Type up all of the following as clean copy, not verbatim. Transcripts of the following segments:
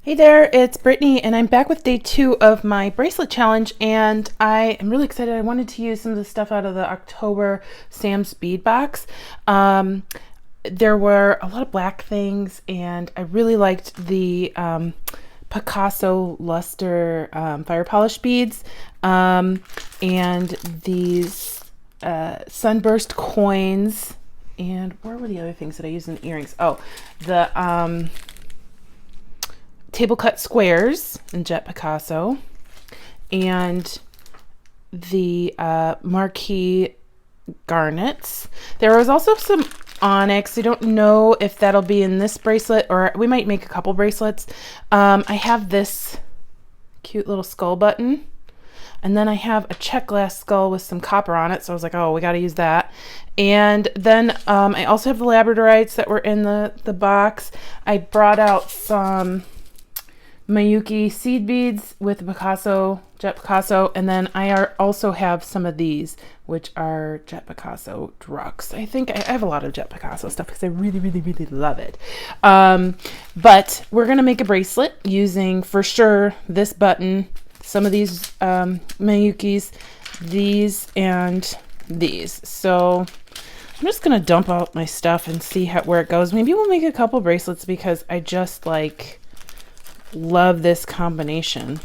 Hey there, it's Brittany, and I'm back with day 2 of my bracelet challenge, and I am really excited. I wanted to use some of the stuff out of the October Sam's Bead box. There were a lot of black things, and I really liked the Picasso luster fire polish beads, and these sunburst coins, and where were the other things that I used in the earrings? Oh, the table cut squares in Jet Picasso, and the marquee garnets. There was also some onyx. I don't know if that'll be in this bracelet, or we might make a couple bracelets. I have this cute little skull button, and then I have a Czech glass skull with some copper on it, so I was like, oh, we got to use that. And then I also have the labradorites that were in the box. I brought out some Miyuki seed beads with Picasso, Jet Picasso, and then I also have some of these, which are Jet Picasso drugs. I think I have a lot of Jet Picasso stuff because I really, really, really love it. But we're going to make a bracelet using, for sure, this button, some of these Miyukis, these, and these. So I'm just going to dump out my stuff and see where it goes. Maybe we'll make a couple bracelets because I just love this combination.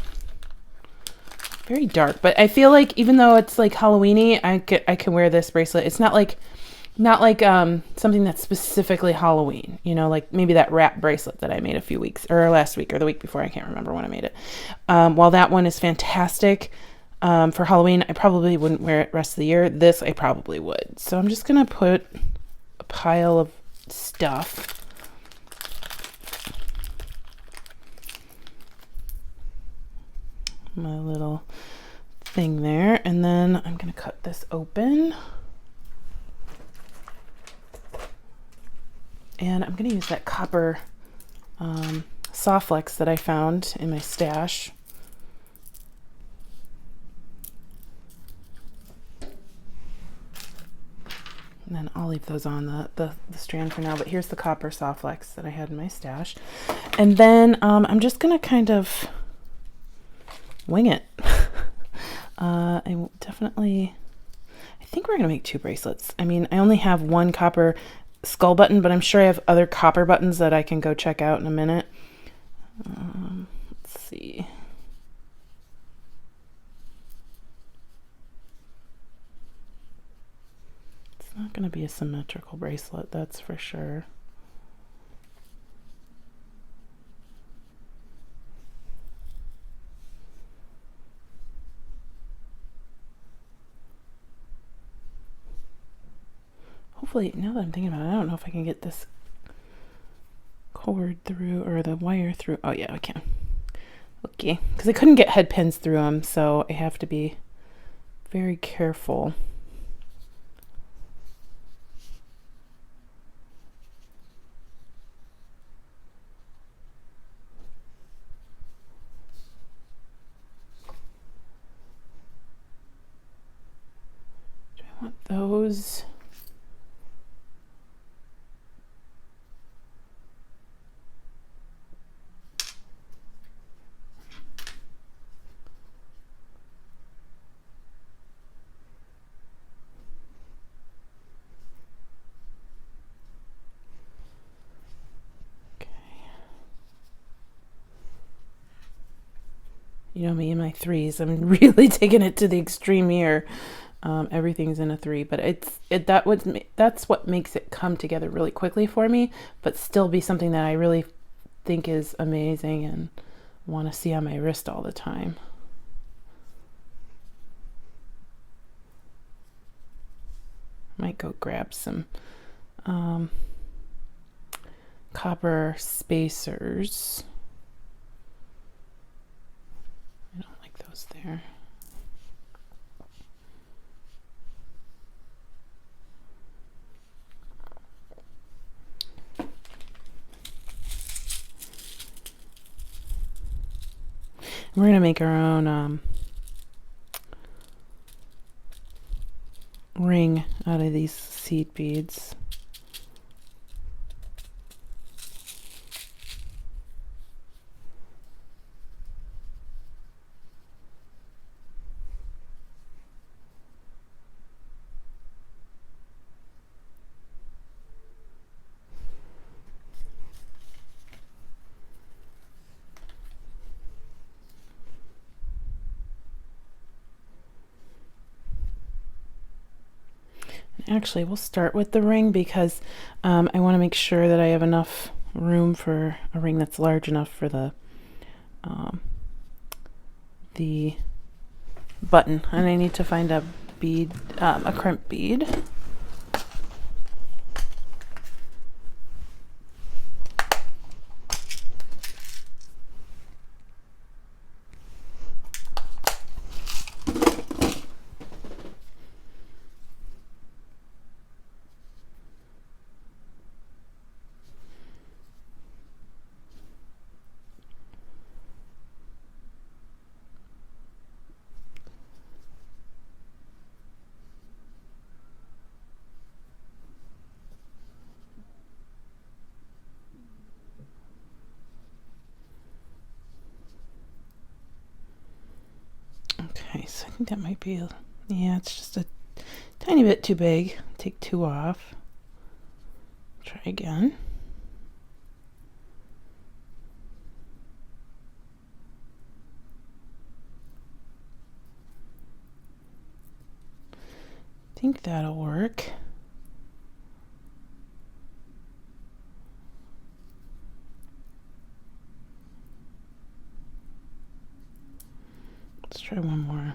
Very dark, but I feel like even though it's like Halloweeny, I can wear this bracelet. It's not like something that's specifically Halloween, you know, like maybe that wrap bracelet that I made a few weeks or last week or the week before. I can't remember when I made it. While that one is fantastic for Halloween, I probably wouldn't wear it rest of the year. This I probably would. So I'm just gonna put a pile of stuff. My little thing there, and then I'm going to cut this open, and I'm going to use that copper soft flex that I found in my stash. And then I'll leave those on the strand for now, but here's the copper soft flex that I had in my stash. And then I'm just going to kind of wing it. I think we're gonna make 2 bracelets. I mean, I only have one copper skull button, but I'm sure I have other copper buttons that I can go check out in a minute. Let's see. It's not gonna be a symmetrical bracelet, that's for sure. Hopefully, now that I'm thinking about it, I don't know if I can get this cord through or the wire through. Oh yeah, I can. Okay, because I couldn't get head pins through them, so I have to be very careful. Do I want those? You know me in my 3s. I'm really taking it to the extreme here. Everything's in a 3, but that's what makes it come together really quickly for me, but still be something that I really think is amazing and want to see on my wrist all the time. Might go grab some copper spacers. I don't like those there. We're going to make our own ring out of these seed beads. Actually, we'll start with the ring because I want to make sure that I have enough room for a ring that's large enough for the button, and I need to find a bead, a crimp bead. Okay, so I think that might be, yeah, it's just a tiny bit too big. Take 2 off. Try again. I think that'll work. Let's try one more.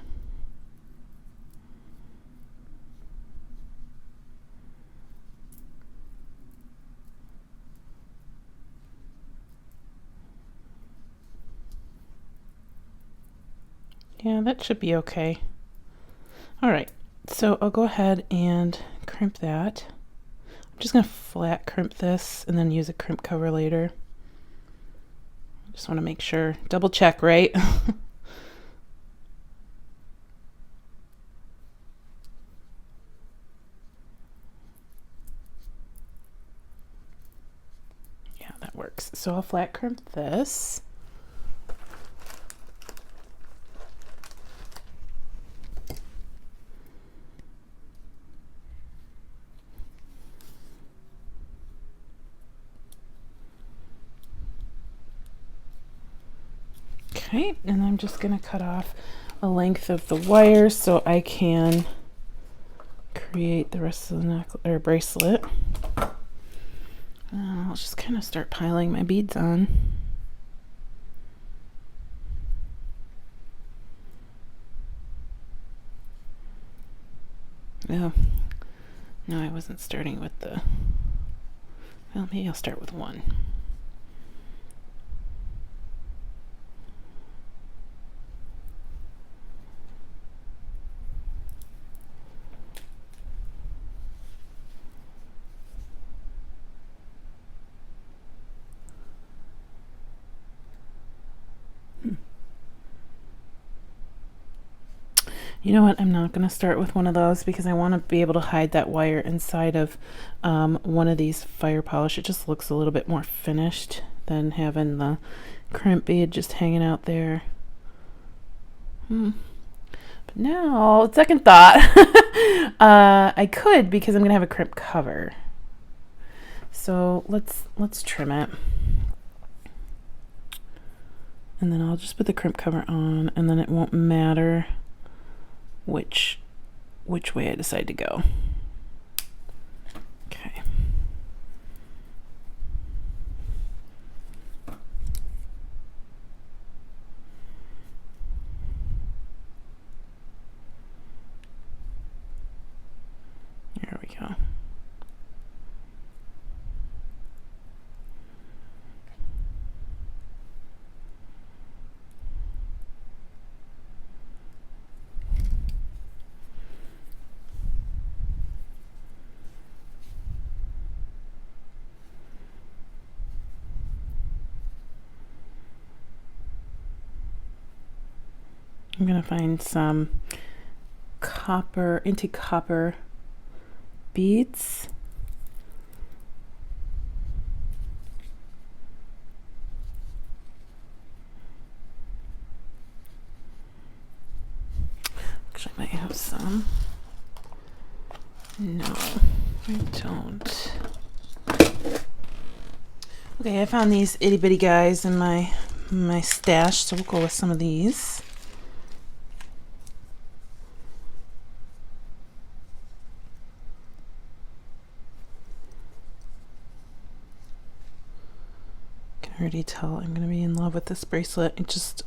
Yeah, that should be okay. All right, so I'll go ahead and crimp that. I'm just gonna flat crimp this and then use a crimp cover later. Just want to make sure, double check, right? Yeah, that works. So I'll flat crimp this. Okay, and I'm just going to cut off a length of the wire so I can create the rest of the necklace or bracelet. I'll just kind of start piling my beads on. Oh, no, I wasn't starting with the, well, maybe I'll start with one. You know what, I'm not going to start with one of those because I want to be able to hide that wire inside of one of these fire polish. It just looks a little bit more finished than having the crimp bead just hanging out there. But now, second thought, I could, because I'm going to have a crimp cover. So let's trim it. And then I'll just put the crimp cover on, and then it won't matter which way I decide to go. Okay. There we go. I'm going to find some copper, antique copper beads. Actually, I might have some. No, I don't. Okay, I found these itty bitty guys in my stash, so we'll go with some of these. I already tell I'm going to be in love with this bracelet. It's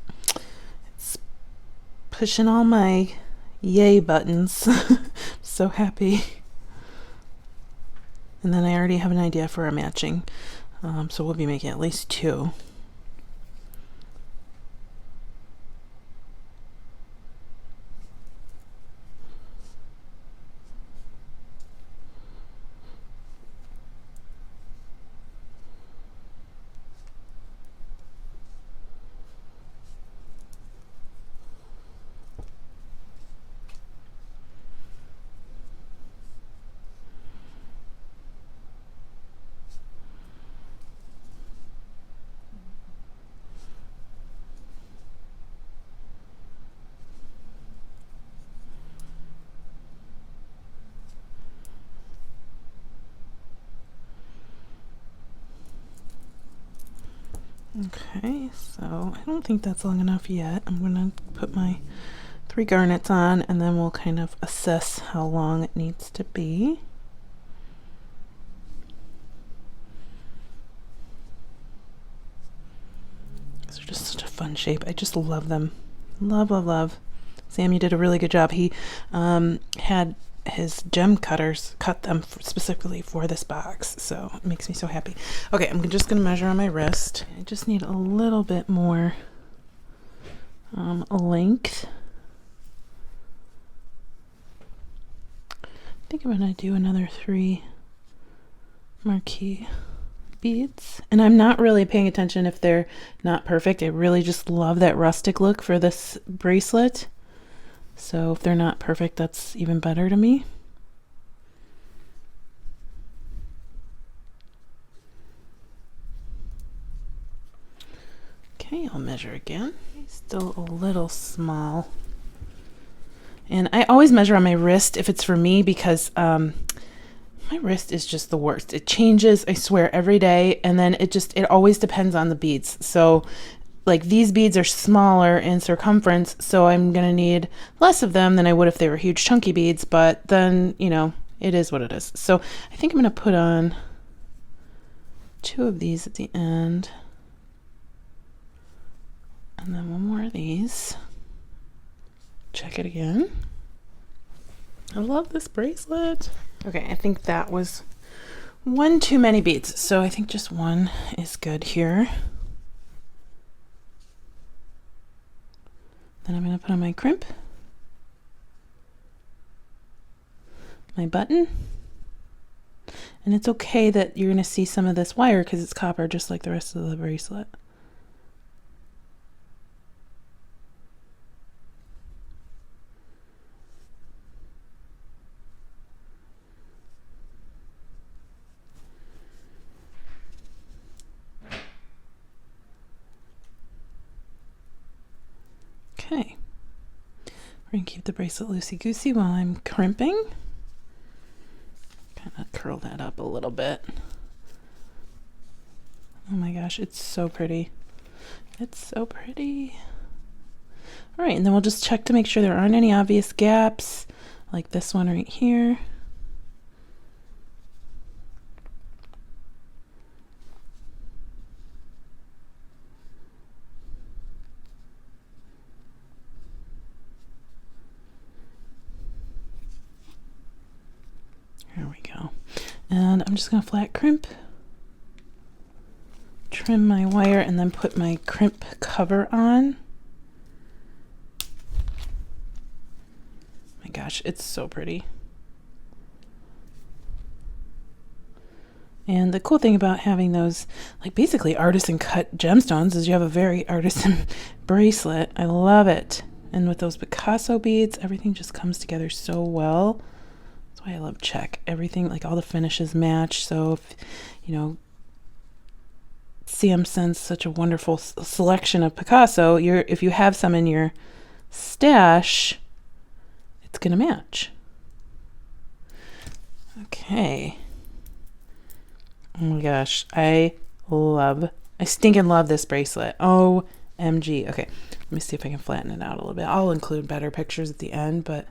pushing all my yay buttons. So happy. And then I already have an idea for a matching. So we'll be making at least 2. Okay, so I don't think that's long enough yet. I'm going to put my 3 garnets on, and then we'll kind of assess how long it needs to be. These are just such a fun shape. I just love them. Love, love, love. Sam, you did a really good job. He had his gem cutters cut them specifically for this box, so it makes me so happy. Okay, I'm just going to measure on my wrist. I just need a little bit more length. I think I'm going to do another 3 marquee beads, and I'm not really paying attention if they're not perfect. I really just love that rustic look for this bracelet. So if they're not perfect, that's even better to me. Okay, I'll measure again. Still a little small. And I always measure on my wrist if it's for me, because my wrist is just the worst. It changes, I swear, every day, and then it always depends on the beads. So like these beads are smaller in circumference, so I'm going to need less of them than I would if they were huge chunky beads, but then, you know, it is what it is. So I think I'm going to put on 2 of these at the end, and then 1 more of these. Check it again. I love this bracelet. Okay, I think that was 1 too many beads, so I think just 1 is good here. Then I'm going to put on my crimp, my button, and it's okay that you're going to see some of this wire because it's copper just like the rest of the bracelet. Okay, we're going to keep the bracelet loosey-goosey while I'm crimping. Kind of curl that up a little bit. Oh my gosh, it's so pretty. It's so pretty. All right, and then we'll just check to make sure there aren't any obvious gaps, like this one right here. There we go. And I'm just going to flat crimp, trim my wire, and then put my crimp cover on. My gosh, it's so pretty. And the cool thing about having those, like basically artisan cut gemstones, is you have a very artisan bracelet. I love it. And with those Picasso beads, everything just comes together so well. That's why I love Czech. Everything, like all the finishes match. So if, you know, Sam sends such a wonderful selection of Picasso, if you have some in your stash, it's gonna match. Okay. Oh my gosh, I stinking love this bracelet. OMG. Okay, let me see if I can flatten it out a little bit. I'll include better pictures at the end, but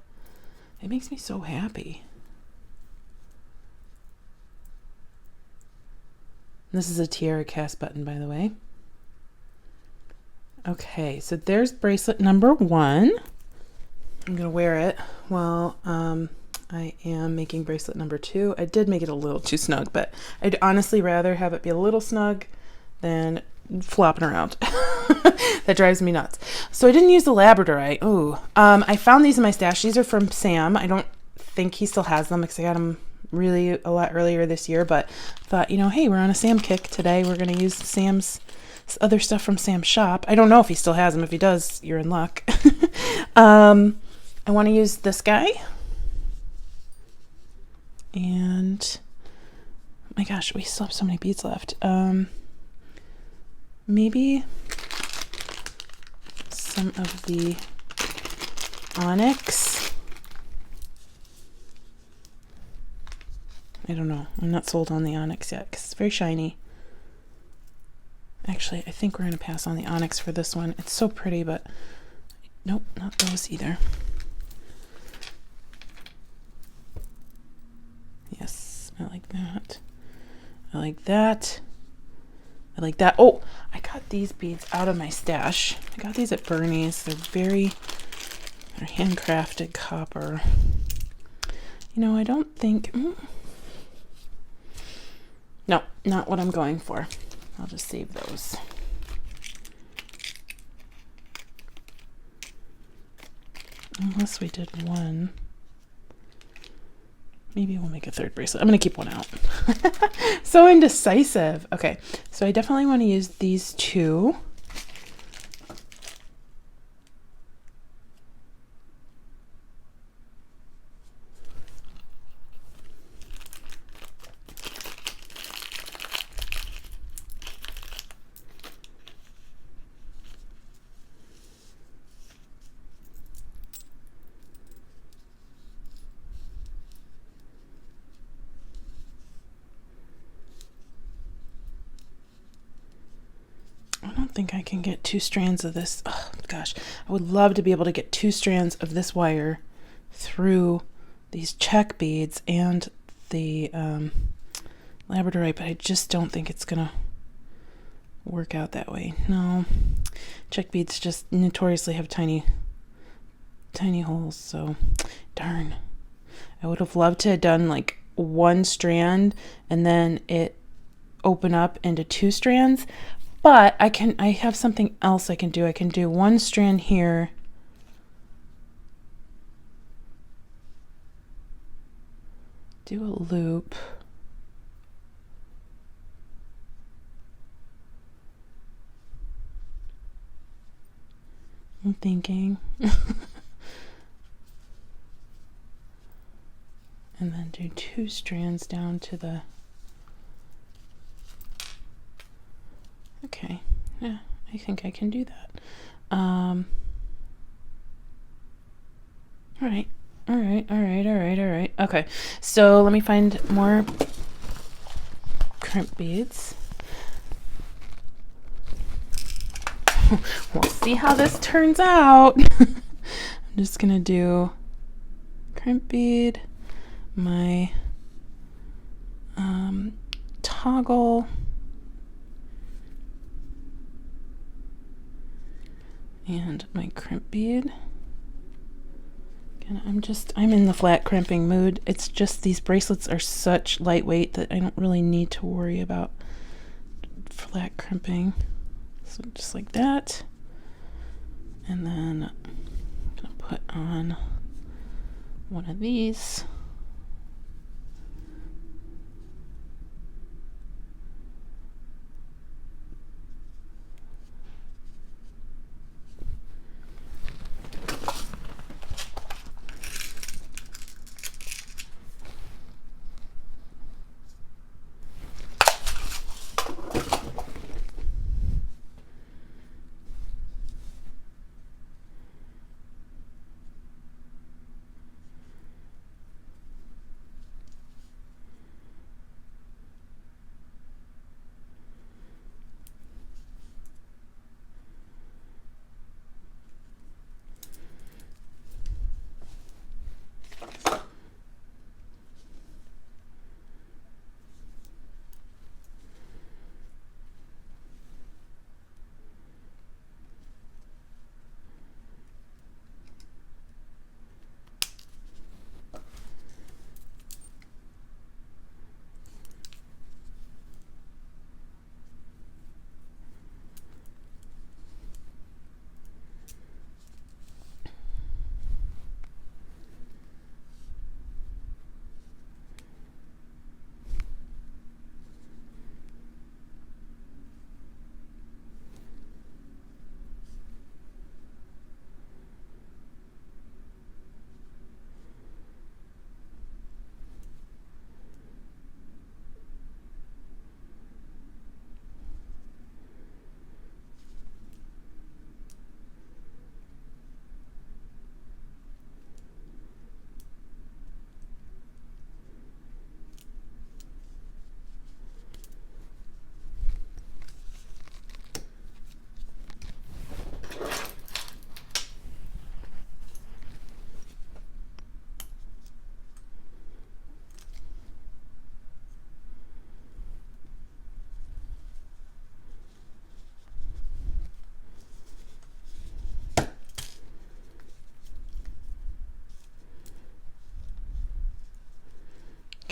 it makes me so happy. This is a tiara cast button, by the way. Okay, so there's bracelet number 1. I'm gonna wear it while I am making bracelet number 2. I did make it a little too snug, but I'd honestly rather have it be a little snug than flopping around. That drives me nuts. So I didn't use the labradorite. Ooh, I found these in my stash. These are from Sam. I don't think he still has them because I got them really a lot earlier this year, but thought, you know, hey, we're on a Sam kick today. We're gonna use Sam's other stuff from Sam's shop. I don't know if he still has them. If he does, you're in luck. I want to use this guy. And my gosh, we still have so many beads left. Maybe some of the onyx. I don't know. I'm not sold on the onyx yet because it's very shiny. Actually, I think we're going to pass on the onyx for this one. It's so pretty, but nope, not those either. Yes, I like that. I like that. I like that. Oh, I got these beads out of my stash. I got these at Bernie's. They're handcrafted copper. You know, I don't think... No, not what I'm going for. I'll just save those. Unless we did one. Maybe we'll make a third bracelet. I'm going to keep one out. So indecisive. Okay, so I definitely want to use these 2. I don't think I can get 2 strands of this. Oh gosh, I would love to be able to get 2 strands of this wire through these Czech beads and the labradorite, but I just don't think it's gonna work out that way. No, Czech beads just notoriously have tiny holes, so darn. I would have loved to have done like 1 strand and then it open up into 2 strands. But I have something else I can do. I can do 1 strand here. Do a loop. I'm thinking. And then do 2 strands down to the... Okay, yeah, I think I can do that. All right. Okay, so let me find more crimp beads. We'll see how this turns out. I'm just gonna do crimp bead, my toggle, and my crimp bead. Again, I'm in the flat crimping mood. It's just these bracelets are such lightweight that I don't really need to worry about flat crimping. So just like that. And then I'm gonna put on one of these.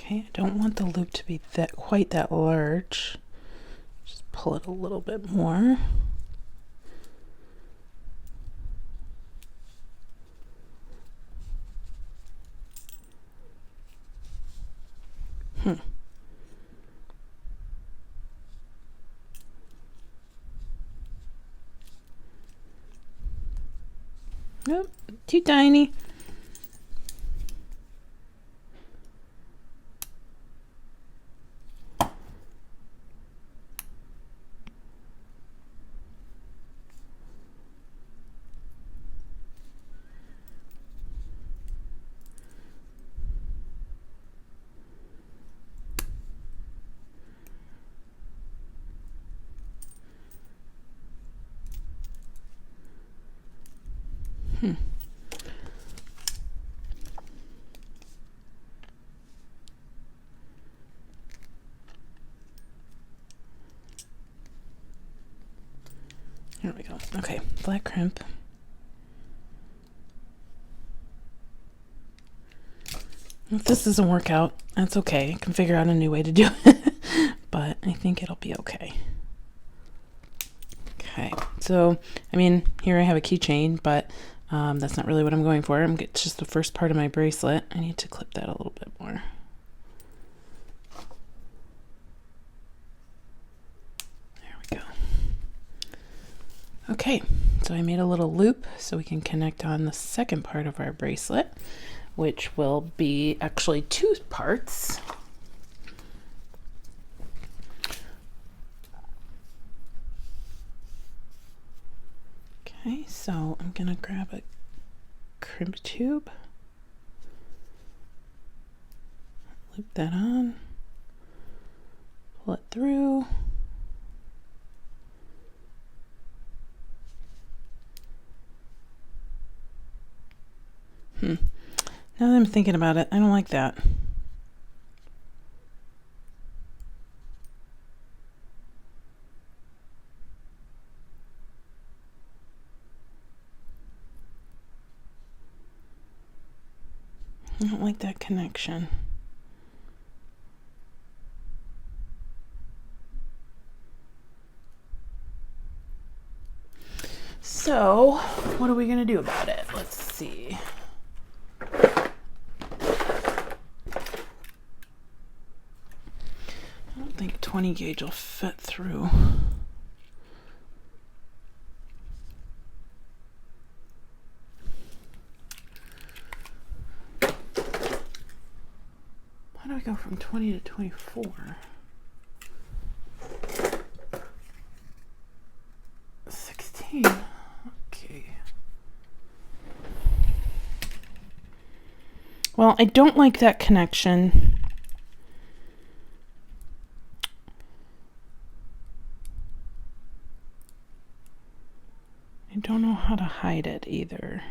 Okay, I don't want the loop to be that quite that large. Just pull it a little bit more. Nope, too tiny. There we go. Okay, flat crimp. If this doesn't work out, that's okay. I can figure out a new way to do it, but I think it'll be okay. Okay, so, I mean, here I have a keychain, but that's not really what I'm going for. It's just the first part of my bracelet. I need to clip that a little bit more. There we go. Okay, so I made a little loop so we can connect on the second part of our bracelet, which will be actually 2 parts. Okay, so I'm gonna grab a crimp tube, loop that on, pull it through. Now that I'm thinking about it, I don't like that. I don't like that connection. So, what are we gonna do about it? Let's see. I don't think 20 gauge will fit through. How do I go from 20 to 24? 16. Okay. Well, I don't like that connection. I don't know how to hide it either.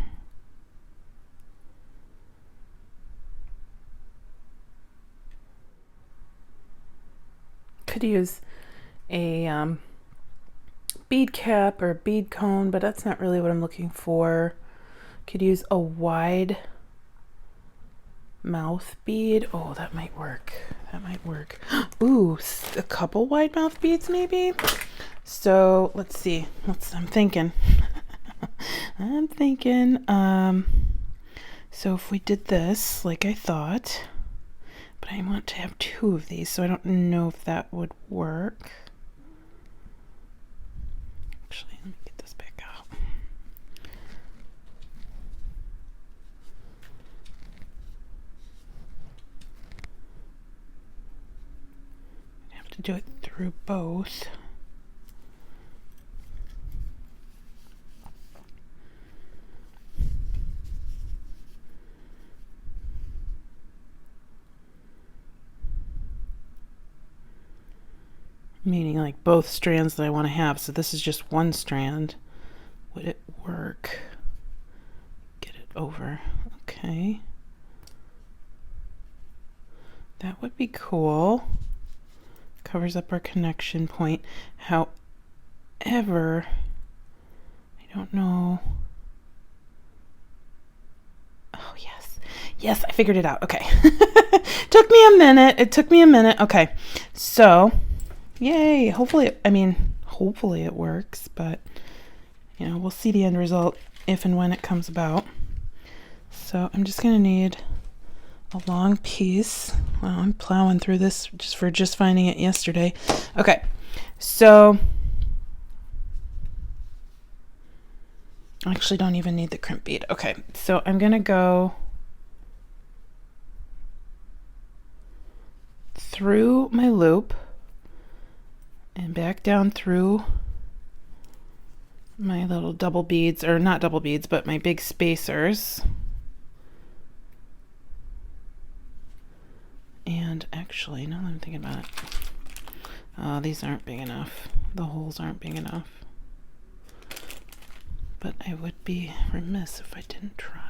Could use a bead cap or bead cone, but that's not really what I'm looking for. Could use a wide mouth bead. Oh, that might work. That might work. Ooh, a couple wide mouth beads maybe. So let's see. I'm thinking. I'm thinking. So if we did this like I thought, but I want to have 2 of these, so I don't know if that would work. Actually, let me get this back out. I have to do it through both. Meaning like both strands that I want to have. So this is just one strand. Would it work? Get it over. Okay. That would be cool. Covers up our connection point. However, I don't know. Oh, yes. Yes, I figured it out. Okay. Took me a minute. It took me a minute. Okay. So, yay. Hopefully it works, but you know, we'll see the end result if and when it comes about. So I'm just going to need a long piece. Wow, I'm plowing through this just finding it yesterday. Okay. So I actually don't even need the crimp bead. Okay. So I'm going to go through my loop and back down through my little double beads, or not double beads, but my big spacers. And actually, now that I'm thinking about it, these aren't big enough. The holes aren't big enough. But I would be remiss if I didn't try.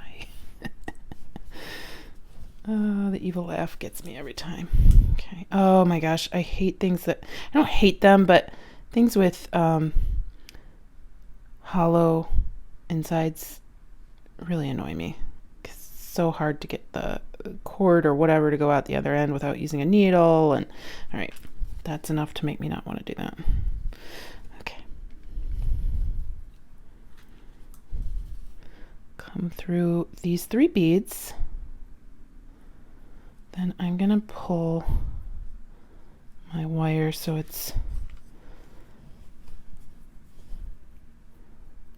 The evil laugh gets me every time. Okay. Oh my gosh, I hate things that, I don't hate them, but things with hollow insides really annoy me. It's so hard to get the cord or whatever to go out the other end without using a needle. And all right, that's enough to make me not want to do that. Okay. Come through these 3 beads. Then I'm going to pull my wire so it's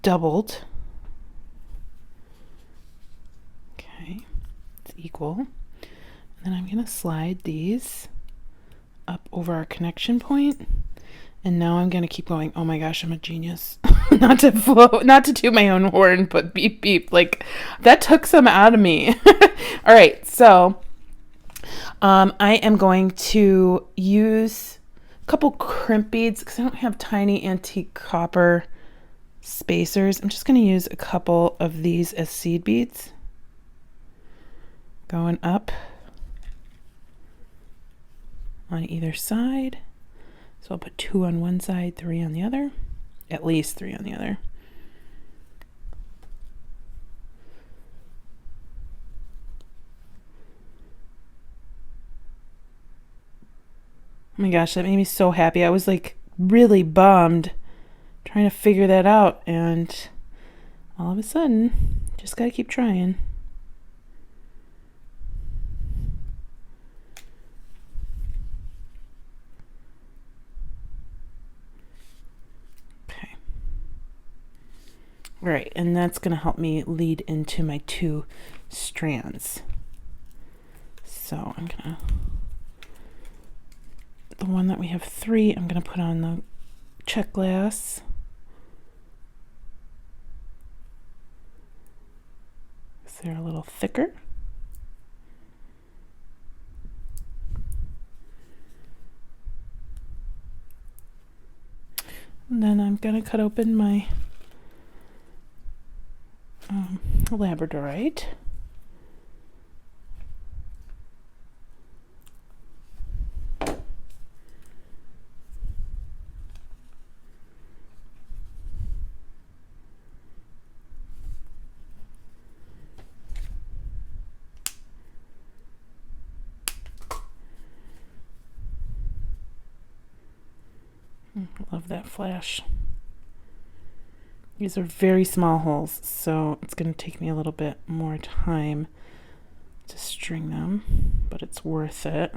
doubled. Okay, it's equal. And then I'm going to slide these up over our connection point. And now I'm going to keep going. Oh my gosh, I'm a genius. not to toot my own horn, but beep beep. Like, that took some out of me. All right, so I am going to use a couple crimp beads because I don't have tiny antique copper spacers. I'm just going to use a couple of these as seed beads. Going up on either side. So I'll put 2 on one side, 3 on the other. At least 3 on the other. Oh my gosh, that made me so happy. I was like really bummed trying to figure that out, and all of a sudden, just gotta keep trying. Okay. All right, and that's gonna help me lead into my 2 strands. So I'm gonna, the one that we have 3, I'm gonna put on the check glass. They're a little thicker. And then I'm going to cut open my labradorite. Love that flash. These are very small holes, so it's going to take me a little bit more time to string them, but it's worth it.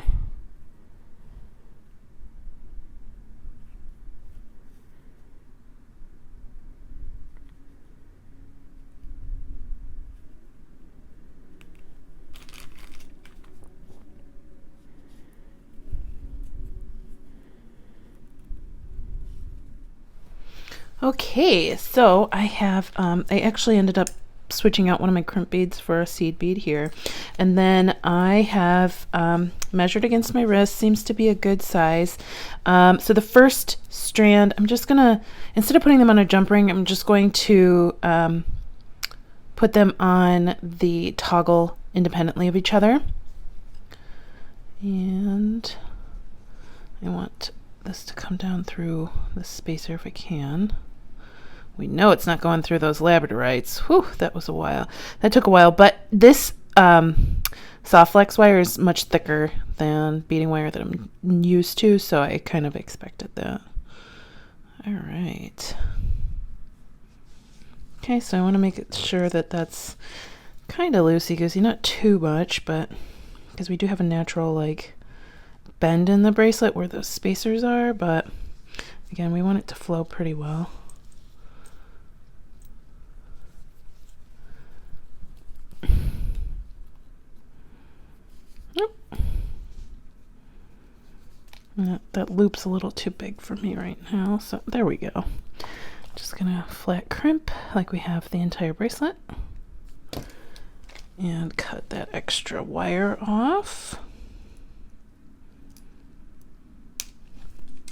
Okay, so I have, I actually ended up switching out one of my crimp beads for a seed bead here. And then I have measured against my wrist, seems to be a good size. So the first strand, I'm just gonna, instead of putting them on a jump ring, I'm just going to put them on the toggle independently of each other. And I want this to come down through the spacer if I can. We know it's not going through those labradorites. Whew, that was a while. That took a while, but this soft flex wire is much thicker than beading wire that I'm used to, so I kind of expected that. All right. Okay, so I want to make sure that that's kind of loosey-goosey, not too much, but because we do have a natural like bend in the bracelet where those spacers are, but again, we want it to flow pretty well. That loop's a little too big for me right now, so there we go. Just gonna flat crimp like we have the entire bracelet and cut that extra wire off.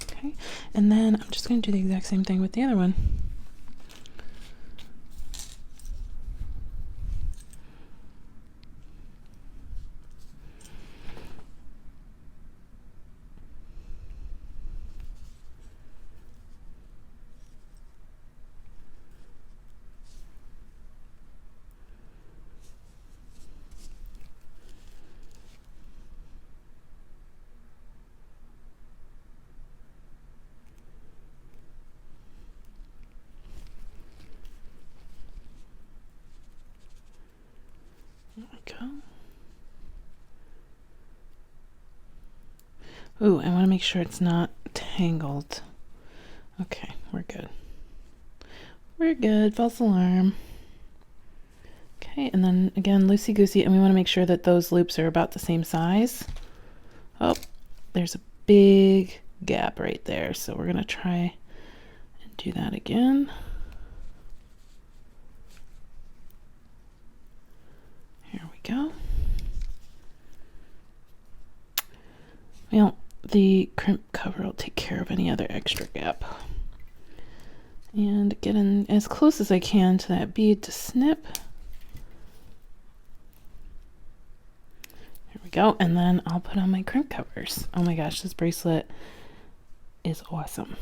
Okay, and then I'm just gonna do the exact same thing with the other one. There we go. Ooh, I want to make sure it's not tangled. Okay, we're good. We're good. False alarm. Okay, and then again, loosey-goosey, and we want to make sure that those loops are about the same size. Oh, there's a big gap right there, so we're going to try and do that again. Here we go. Well, the crimp cover will take care of any other extra gap. And get in as close as I can to that bead to snip. There we go, and then I'll put on my crimp covers. Oh my gosh, this bracelet is awesome.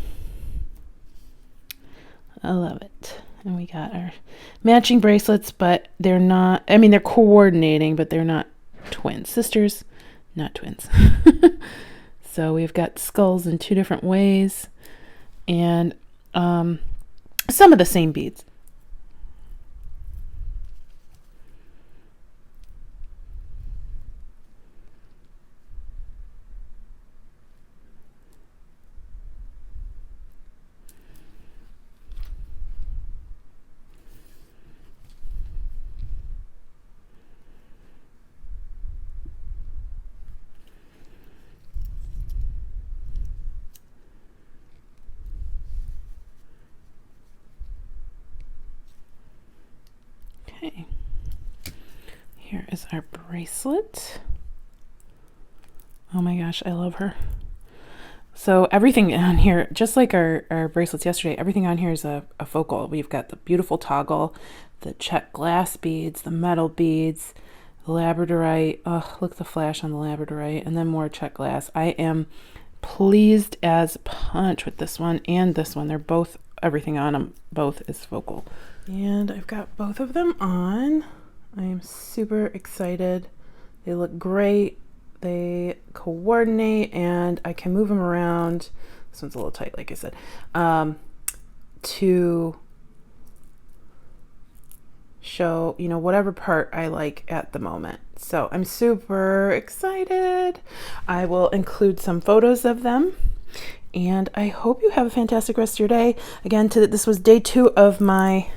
I love it. And we got our matching bracelets, but they're not, I mean, they're coordinating, but they're not twins. Sisters, not twins. So we've got skulls in two different ways, and some of the same beads. Okay, here is our bracelet. Oh my gosh, I love her. So everything on here, just like our bracelets yesterday, everything on here is a focal. We've got the beautiful toggle, the Czech glass beads, the metal beads, the labradorite. Oh, look at the flash on the labradorite, and then more Czech glass. I am pleased as punch with this one and this one. They're both, everything on them, both is focal. And I've got both of them on. I am super excited. They look great. They coordinate, and I can move them around. This one's a little tight, like I said, to show, you know, whatever part I like at the moment. So I'm super excited. I will include some photos of them, and I hope you have a fantastic rest of your day. Again, this was day 2 of my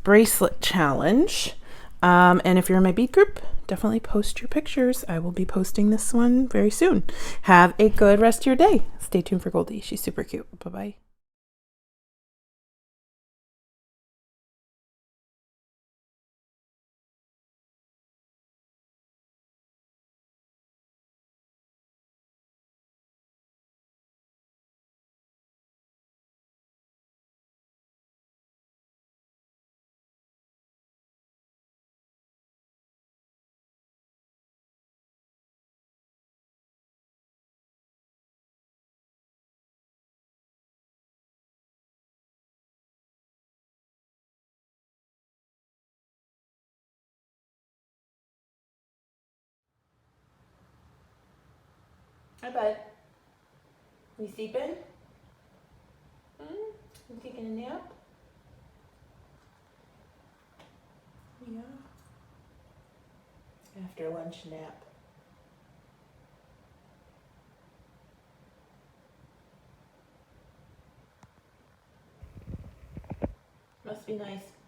bracelet challenge. And if you're in my bead group, definitely post your pictures. I will be posting this one very soon. Have a good rest of your day. Stay tuned for Goldie. She's super cute. Bye-bye. Hi, bud. You sleeping? You taking a nap? Yeah. After lunch nap. Must be nice.